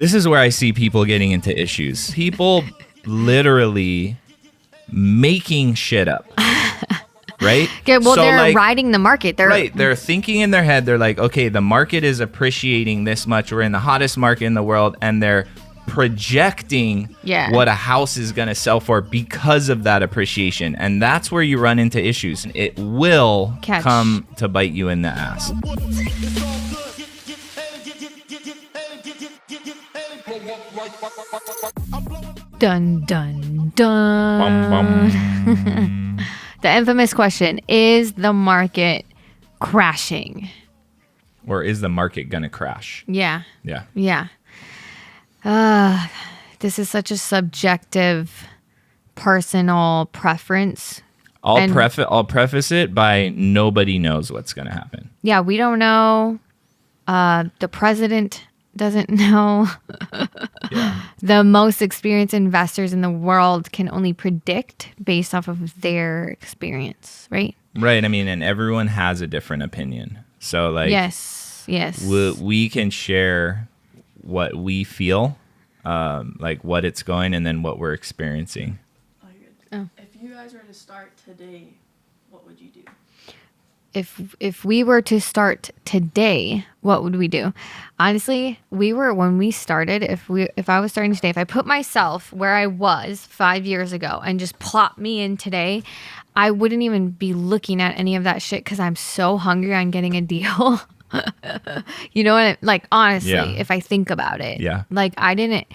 This is where I see people getting into issues. People literally making shit up. Right? Okay, well, so they're riding the market. They're thinking in their head, they're like, okay, the market is appreciating this much. We're in the hottest market in the world, and they're projecting what a house is going to sell for because of that appreciation. And that's where you run into issues. It will come to bite you in the ass. Dun, dun, dun. Bum, bum. The infamous question, is the market crashing? Or is the market going to crash? Yeah. Yeah. This is such a subjective, personal preference. I'll preface it by nobody knows what's going to happen. Yeah, we don't know. The president doesn't know. The most experienced investors in the world can only predict based off of their experience, right? Right. I mean, and everyone has a different opinion. So, like, yes, we can share what we feel, like what it's going, and then what we're experiencing. Oh. If you guys were to start today, what would you do? If we were to start today, what would we do? Honestly, when we started, if I was starting today, if I put myself where I was 5 years ago and just plop me in today, I wouldn't even be looking at any of that shit because I'm so hungry on getting a deal. You know what? Like, honestly, if I think about it, like I didn't,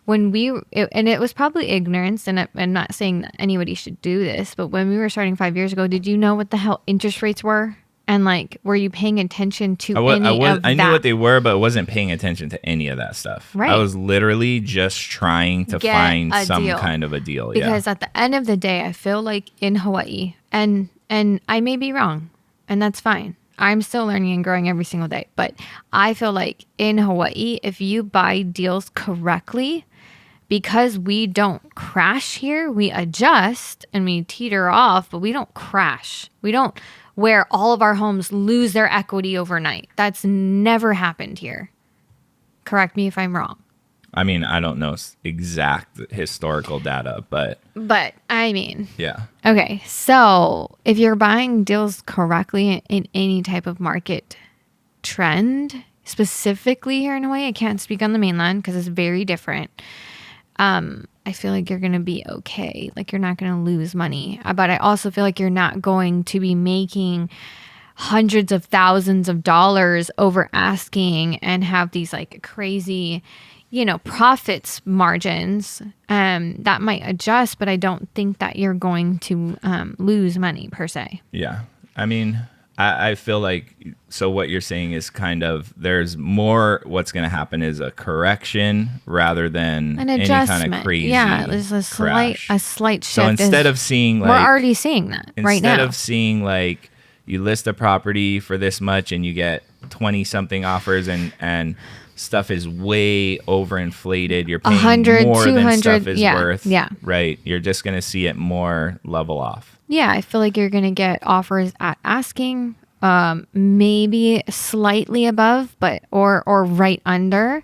and it was probably ignorance, and I'm not saying that anybody should do this, but when we were starting 5 years ago, did you know what the hell interest rates were? And like, were you paying attention to any of that? I knew what they were, but I wasn't paying attention to any of that stuff. Right. I was literally just trying to find some kind of a deal. Because at the end of the day, I feel like in Hawaii, and I may be wrong, and that's fine. I'm still learning and growing every single day. But I feel like in Hawaii, if you buy deals correctly, because we don't crash here, we adjust and we teeter off, but we don't crash. We don't where all of our homes lose their equity overnight. That's never happened here. Correct me if I'm wrong. I mean, I don't know exact historical data, but I mean, yeah. Okay, so if you're buying deals correctly in any type of market trend, specifically here in Hawaii, I can't speak on the mainland because it's very different. I feel like you're going to be okay. Like, you're not going to lose money. But I also feel like you're not going to be making hundreds of thousands of dollars over asking and have these like crazy, profits margins. That might adjust, but I don't think that you're going to lose money per se. Yeah. I mean, I feel like, so what you're saying is kind of, there's more, what's going to happen is a correction rather than an adjustment. Any kind of crazy there's a slight shift. So instead of seeing like, we're already seeing that right now. Instead of seeing like, you list a property for this much and you get 20 something offers and stuff is way overinflated. You're paying 100, more 200, than stuff is worth. Yeah. Right. You're just going to see it more level off. Yeah, I feel like you're going to get offers at asking, maybe slightly above, but or right under.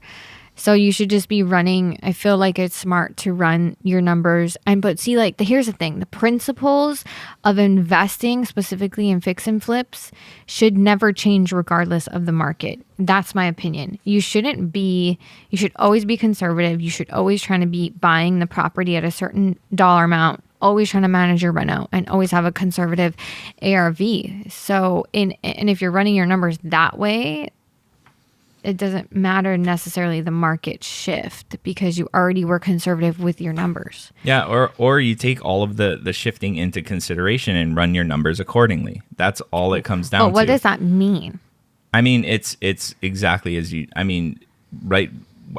So you should just be running. I feel like it's smart to run your numbers. But see, like, here's the thing. The principles of investing, specifically in fix and flips, should never change regardless of the market. That's my opinion. You should always be conservative. You should always try to be buying the property at a certain dollar amount, always trying to manage your rent out, and always have a conservative ARV. So, and if you're running your numbers that way, it doesn't matter necessarily the market shift because you already were conservative with your numbers. Yeah, or you take all of the shifting into consideration and run your numbers accordingly. That's all it comes down to. But what does that mean? I mean, it's exactly right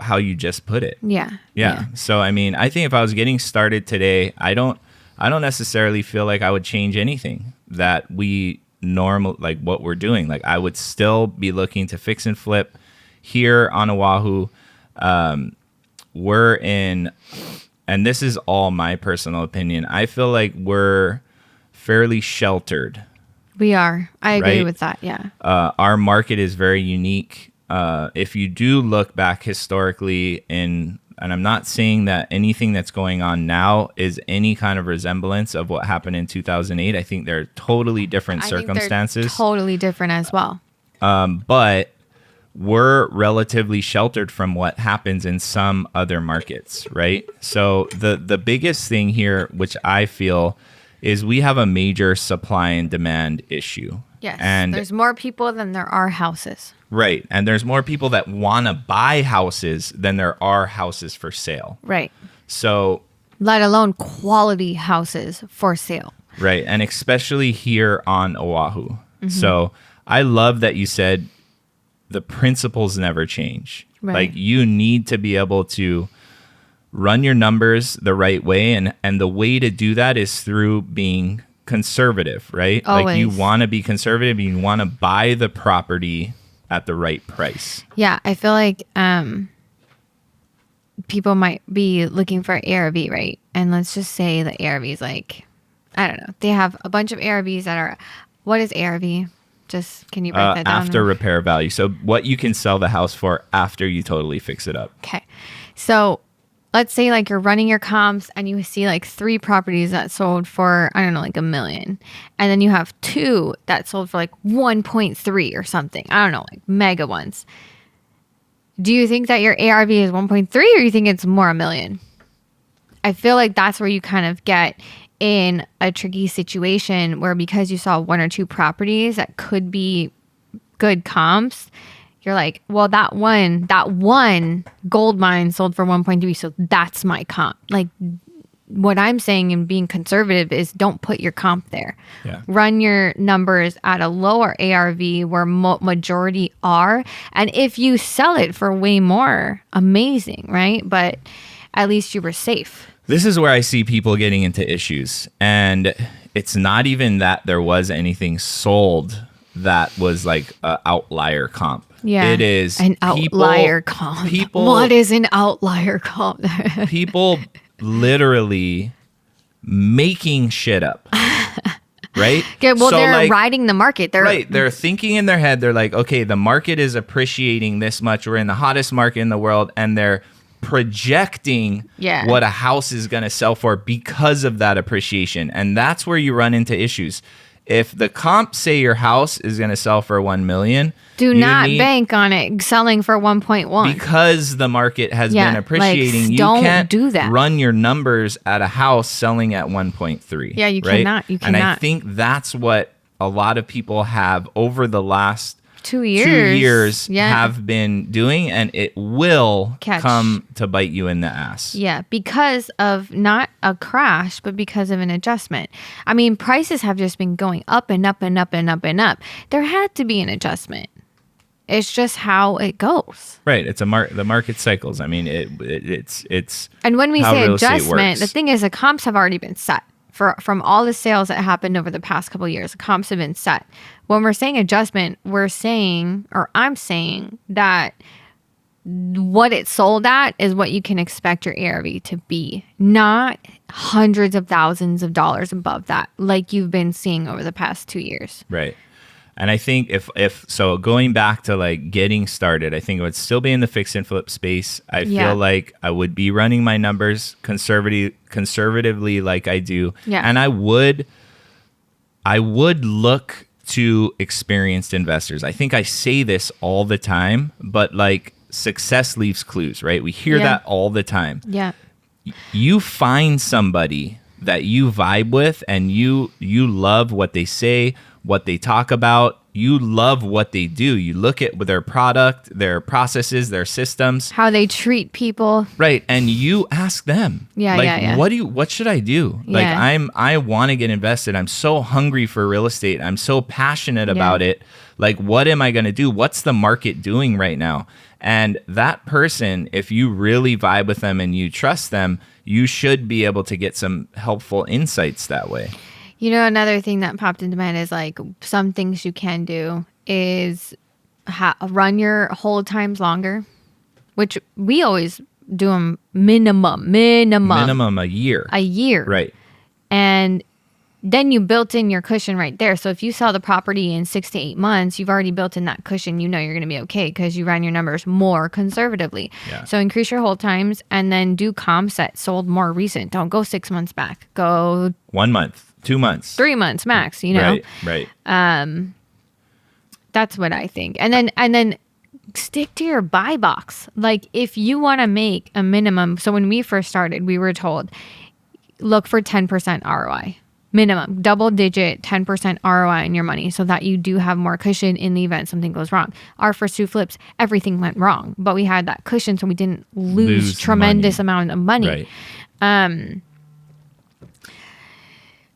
how you just put it. Yeah. So, I mean, I think if I was getting started today, I don't necessarily feel like I would change anything that we normal, like what we're doing. Like, I would still be looking to fix and flip here on Oahu. We're in, and this is all my personal opinion, I feel like we're fairly sheltered. We are. I agree with that. Yeah. Our market is very unique. if you do look back historically and I'm not saying that anything that's going on now is any kind of resemblance of what happened in 2008. I think they're totally different circumstances. Think they're totally different as well. But we're relatively sheltered from what happens in some other markets, right? So the biggest thing here, which I feel, is we have a major supply and demand issue. Yes, and there's more people than there are houses. Right, and there's more people that want to buy houses than there are houses for sale. Right. So, let alone quality houses for sale. Right, and especially here on Oahu. Mm-hmm. So, I love that you said the principles never change. Right. Like, you need to be able to run your numbers the right way, and the way to do that is through being conservative, right? Always. Like, you want to be conservative, you want to buy the property at the right price. Yeah, I feel like people might be looking for ARV, right? And let's just say the ARV is like, I don't know. They have a bunch of ARVs that are, what is ARV? Just, can you break that down? After repair value. So what you can sell the house for after you totally fix it up. Okay. So let's say like you're running your comps and you see like 3 properties that sold for, I don't know, like $1 million. And then you have 2 that sold for like 1.3 or something. I don't know, like mega ones. Do you think that your ARV is 1.3 or you think it's more $1 million? I feel like that's where you kind of get in a tricky situation where because you saw 1 or 2 properties that could be good comps, you're like, well, that one gold mine sold for 1.3, so that's my comp. Like, what I'm saying in being conservative is don't put your comp there. Yeah. Run your numbers at a lower ARV where majority are. And if you sell it for way more, amazing, right? But at least you were safe. This is where I see people getting into issues. And it's not even that there was anything sold that was like an outlier comp. Yeah. It is an outlier comp. What is an outlier comp? People literally making shit up. Right? Okay, well, so they're like, riding the market. They're thinking in their head, they're like, okay, the market is appreciating this much. We're in the hottest market in the world, and they're projecting what a house is going to sell for because of that appreciation. And that's where you run into issues. If the comps say your house is going to sell for $1 million, do not bank on it selling for 1.1 because the market has been appreciating. Like, you can't do that. Run your numbers at a house selling at 1.3. Yeah, you cannot. You cannot. And I think that's what a lot of people have over the last 2 years have been doing, and it will come to bite you in the ass. Yeah, because of not a crash, but because of an adjustment. I mean, prices have just been going up and up and up and up and up. There had to be an adjustment. It's just how it goes. Right. It's the market cycles. I mean, it's. And when we say adjustment, the thing is, the comps have already been set. From all the sales that happened over the past couple of years, the comps have been set. When we're saying adjustment, I'm saying that what it sold at is what you can expect your ARV to be, not hundreds of thousands of dollars above that, like you've been seeing over the past 2 years. Right. And I think if so, going back to like getting started, I think it would still be in the fix and flip space. I feel like I would be running my numbers conservatively like I do. Yeah. And I would look to experienced investors. I think I say this all the time, but like success leaves clues, right? We hear that all the time. Yeah. You find somebody that you vibe with and you love what they say, what they talk about, you love what they do. You look at their product, their processes, their systems, how they treat people. Right. And you ask them, what should I do? Like, I want to get invested. I'm so hungry for real estate. I'm so passionate about it. Like, what am I going to do? What's the market doing right now? And that person, if you really vibe with them and you trust them, you should be able to get some helpful insights that way. You know, another thing that popped into my head is like some things you can do is run your hold times longer, which we always do them minimum a year. A year. Right. And then you built in your cushion right there. So if you sell the property in 6 to 8 months, you've already built in that cushion. You know you're going to be okay because you ran your numbers more conservatively. Yeah. So increase your hold times and then do comps that sold more recent. Don't go 6 months back. Go 1 month, 2 months, 3 months max, you know? Right. That's what I think. And then stick to your buy box. Like if you want to make a minimum. So when we first started, we were told, look for 10% ROI. Minimum, double digit 10% ROI in your money so that you do have more cushion in the event something goes wrong. Our first 2 flips, everything went wrong, but we had that cushion so we didn't lose tremendous amount of money. Right.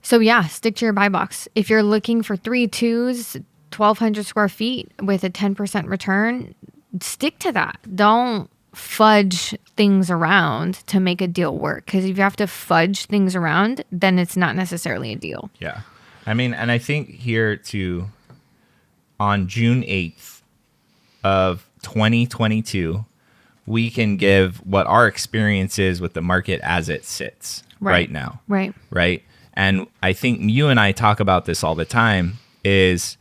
So yeah, stick to your buy box. If you're looking for 3 2s, 1,200 square feet with a 10% return, stick to that. Don't fudge things around to make a deal work, because if you have to fudge things around, then it's not necessarily a deal. Yeah. I mean, and I think here too, on June 8th of 2022, we can give what our experience is with the market as it sits right now. Right. And I think you and I talk about this all the time, is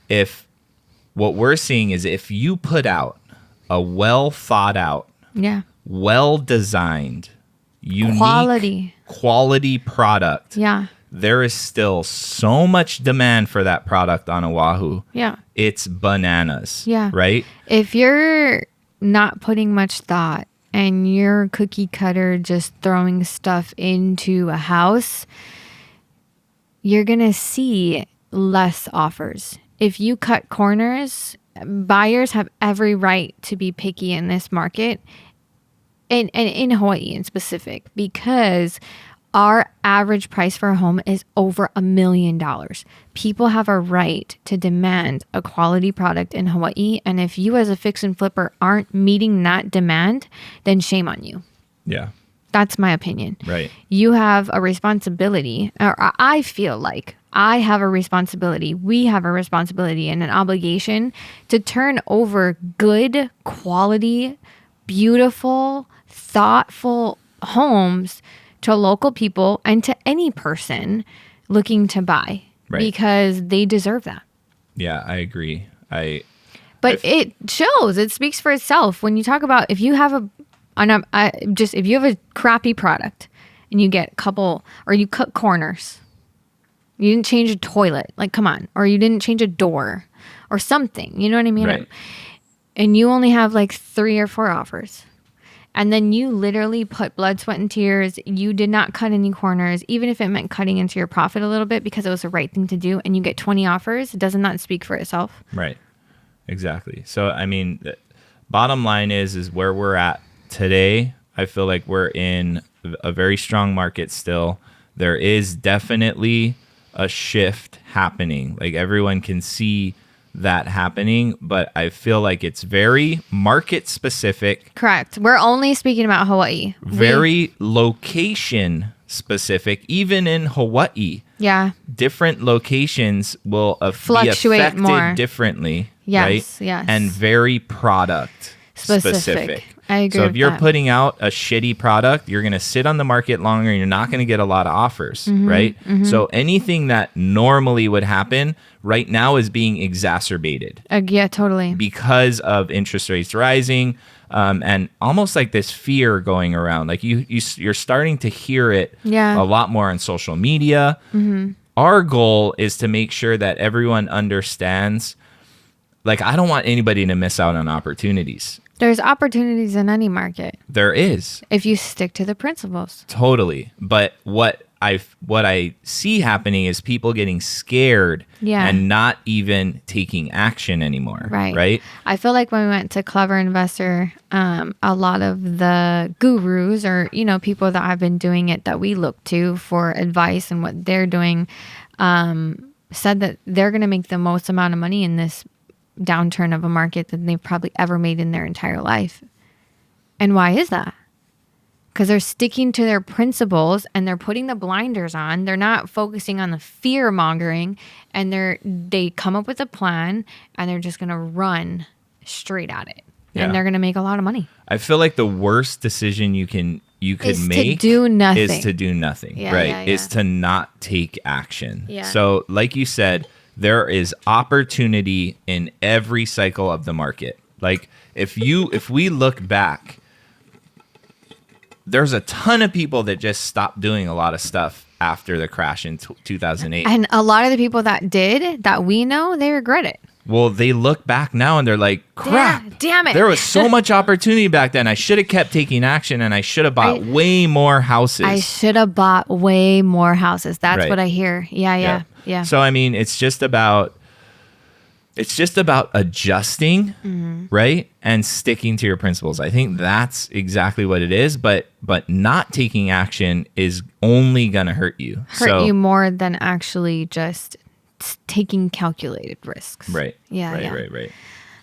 if what we're seeing is if you put out a well thought out, well designed, unique quality product, there is still so much demand for that product on Oahu. Yeah. It's bananas. Yeah. Right? If you're not putting much thought and you're cookie cutter just throwing stuff into a house, you're going to see less offers. If you cut corners, buyers have every right to be picky in this market, and in Hawaii in specific, because our average price for a home is over $1 million. People have a right to demand a quality product in Hawaii. And if you as a fix and flipper aren't meeting that demand, then shame on you. Yeah. That's my opinion. Right. You have a responsibility, or I feel like I have a responsibility. We have a responsibility and an obligation to turn over good, quality, beautiful, thoughtful homes to local people and to any person looking to buy, because they deserve that. Yeah, I agree. But it shows. It speaks for itself. When you talk about if you have if you have a crappy product and you get a couple, or you cut corners, you didn't change a toilet, like come on, or you didn't change a door or something, you know what I mean? Right. And you only have like 3 or 4 offers. And then you literally put blood, sweat, and tears. You did not cut any corners, even if it meant cutting into your profit a little bit because it was the right thing to do. And you get 20 offers. Doesn't that speak for itself? Right. Exactly. So, I mean, the bottom line is where we're at today. I feel like we're in a very strong market still. There is definitely a shift happening. Like everyone can see that happening, but I feel like it's very market specific. Correct. We're only speaking about Hawaii. Very location specific. Even in Hawaii, different locations will fluctuate be affected more differently. Yes, right? yes. And very product specific. I agree. So if with you're that. putting out a shitty product, you're going to sit on the market longer and you're not going to get a lot of offers, right? Mm-hmm. So anything that normally would happen right now is being exacerbated. Yeah, totally. Because of interest rates rising, and almost like this fear going around. Like you're starting to hear it a lot more on social media. Mm-hmm. Our goal is to make sure that everyone understands, like, I don't want anybody to miss out on opportunities. There's opportunities in any market. There is. If you stick to the principles. Totally. But what I see happening is people getting scared and not even taking action anymore. Right. I feel like when we went to Clever Investor, a lot of the gurus or, people that have been doing it that we look to for advice and what they're doing, said that they're going to make the most amount of money in this downturn of a market that they've probably ever made in their entire life. And why is that? Because they're sticking to their principles and they're putting the blinders on. They're not focusing on the fear mongering, and they come up with a plan and they're just going to run straight at it. And they're going to make a lot of money. I feel like the worst decision you you could is make to do nothing. is to do nothing, Yeah, right? yeah, yeah. Is to not take action. Yeah. So like you said, there is opportunity in every cycle of the market. Like if we look back, there's a ton of people that just stopped doing a lot of stuff after the crash in 2008. And a lot of the people that did, that we know, they regret it. Well, they look back now and they're like, crap, Damn it. there was so much opportunity back then. I should have kept taking action and I should have bought way more houses. I should have bought way more houses. That's Right. what I hear. Yeah. So, I mean, it's just about adjusting, right? And sticking to your principles. I think that's exactly what it is. But not taking action is only going to hurt you. Hurt you more than actually just taking calculated risks. Right. Yeah. Right.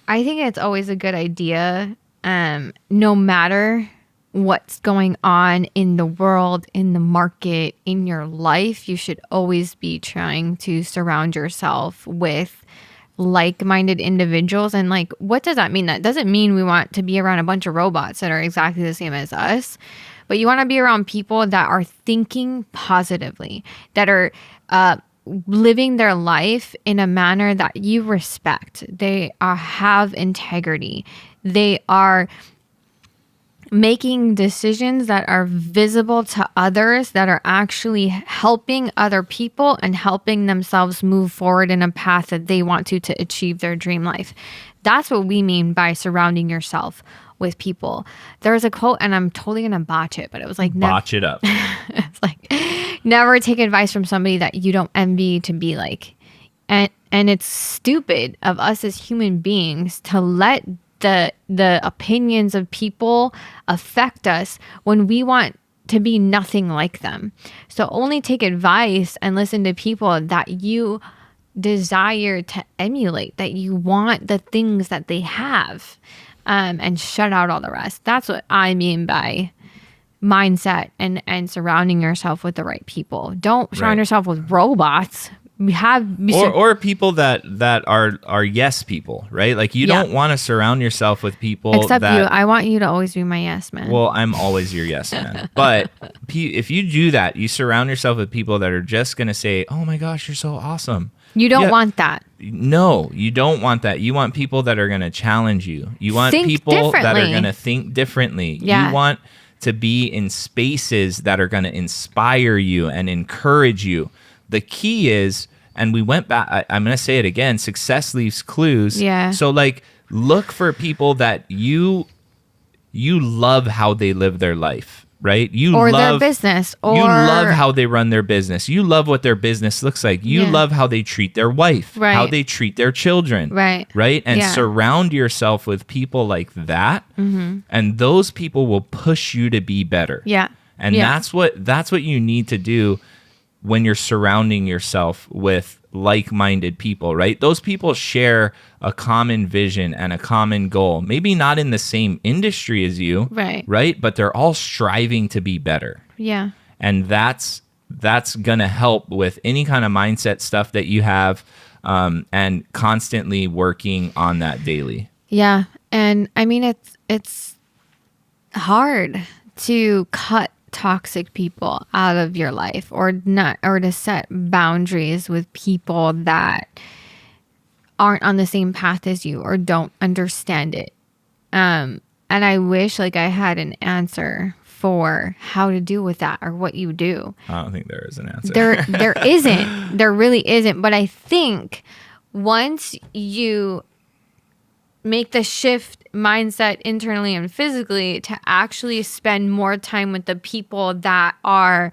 I think it's always a good idea, no matter what's going on in the world, in the market, in your life, you should always be trying to surround yourself with like-minded individuals. And like, what does that mean? That doesn't mean we want to be around a bunch of robots that are exactly the same as us, but you want to be around people that are thinking positively, that are living their life in a manner that you respect. They have integrity. They are making decisions that are visible to others, that are actually helping other people and helping themselves move forward in a path that they want to achieve their dream life. That's what we mean by surrounding yourself with people. There's a quote, and I'm totally gonna botch it, but it was like, Botch it up. it's like, never take advice from somebody that you don't envy to be like. And it's stupid of us as human beings to let the opinions of people affect us when we want to be nothing like them. So only take advice and listen to people that you desire to emulate, that you want the things that they have, and shut out all the rest. That's what I mean by mindset and surrounding yourself with the right people. Don't surround yourself with robots. Or people that are yes people, right? Like you don't want to surround yourself with people. Except you. I want you to always be my yes man. Well, I'm always your yes man. But if you do that, you surround yourself with people that are just going to say, oh my gosh, you're so awesome. You don't want that. No, you don't want that. You want people that are going to challenge you. You want people that are going to think differently. Yeah. You want to be in spaces that are going to inspire you and encourage you. The key is, and we went back, I'm going to say it again, success leaves clues. Yeah. So like look for people that you love how they live their life, right? Or their business. Or you love how they run their business. You love what their business looks like. You love how they treat their wife, how they treat their children. Right. And surround yourself with people like that. Mm-hmm. And those people will push you to be better. Yeah. And that's what you need to do when you're surrounding yourself with like-minded people, right? Those people share a common vision and a common goal. Maybe not in the same industry as you, right? But they're all striving to be better. Yeah. And that's going to help with any kind of mindset stuff that you have, and constantly working on that daily. Yeah. And I mean, it's hard to cut toxic people out of your life, or to set boundaries with people that aren't on the same path as you or don't understand it. And I wish like I had an answer for how to deal with that or what you do. I don't think there is an answer. There isn't. There really isn't. But I think once you make the shift mindset internally and physically to actually spend more time with the people that are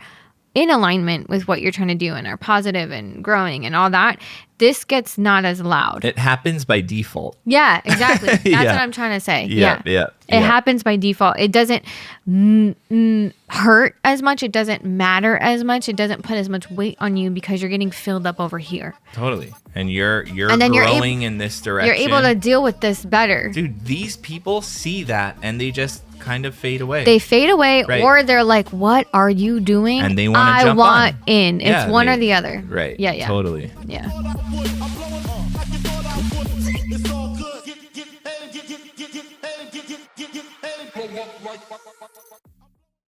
in alignment with what you're trying to do and are positive and growing and all that, this gets not as loud. It happens by default. Yeah, exactly. That's what I'm trying to say. Yeah. It happens by default. It doesn't hurt as much. It doesn't matter as much. It doesn't put as much weight on you because you're getting filled up over here. Totally. And you're growing in this direction. You're able to deal with this better. Dude, these people see that and they just kind of fade away. They fade away, or they're like, what are you doing? And they want to jump on. I want in. It's one or the other. Right. Yeah. Totally. Yeah.